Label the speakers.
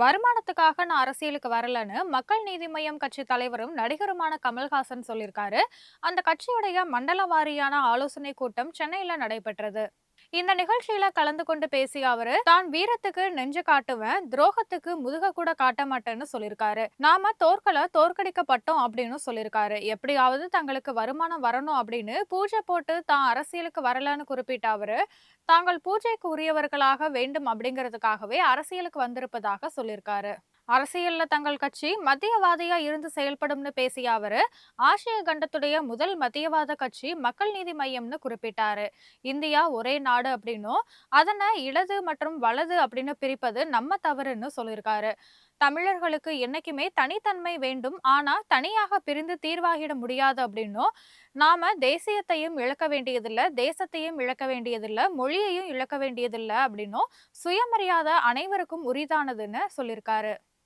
Speaker 1: வருமானத்துக்காக நான் அரசியலுக்கு வரலன்னு மக்கள் நீதி மய்யம் கட்சி தலைவரும் நடிகருமான கமல்ஹாசன் சொல்லியிருக்காரு. அந்த கட்சியுடைய மண்டல வாரியான ஆலோசனை கூட்டம் சென்னையில நடைபெற்றது. இந்த நிகழ்ச்சியில கலந்து கொண்டு பேசிய அவரு, தான் வீரத்துக்கு நெஞ்ச காட்டுவேன், துரோகத்துக்கு முதுக கூட காட்ட மாட்டேன்னு சொல்லியிருக்காரு. நாம தோற்கல, தோற்கடிக்கப்பட்டோம் அப்படின்னு சொல்லியிருக்காரு. எப்படியாவது தங்களுக்கு வருமானம் வரணும் அப்படின்னு பூஜை போட்டு தான் அரசியலுக்கு வரலன்னு குறிப்பிட்ட அவரு, தாங்கள் பூஜைக்கு உரியவர்களாக வேண்டும் அப்படிங்கிறதுக்காகவே அரசியலுக்கு வந்திருப்பதாக சொல்லியிருக்காரு. அரசியல்ல தங்கள் கட்சி மத்தியவாதியா இருந்து செயல்படும்னு பேசிய அவரு, ஆசிய கண்டத்துடைய முதல் மத்தியவாத கட்சி மக்கள் நீதி மய்யம்னு குறிப்பிட்டாரு. இந்தியா ஒரே நாடு அப்படின்னும், அதனை இடது மற்றும் வலது அப்படின்னு பிரிப்பது நம்ம தவறுன்னு சொல்லியிருக்காரு. தமிழர்களுக்கு என்னைக்குமே தனித்தன்மை வேண்டும், ஆனா தனியாக பிரிந்து தீர்வாகிட முடியாது அப்படின்னும், நாம தேசியத்தையும் இழக்க வேண்டியதில்ல, தேசத்தையும் இழக்க வேண்டியதில்ல, மொழியையும் இழக்க வேண்டியதில்ல அப்படின்னும், சுயமரியாதை அனைவருக்கும் உரிதானதுன்னு சொல்லியிருக்காரு.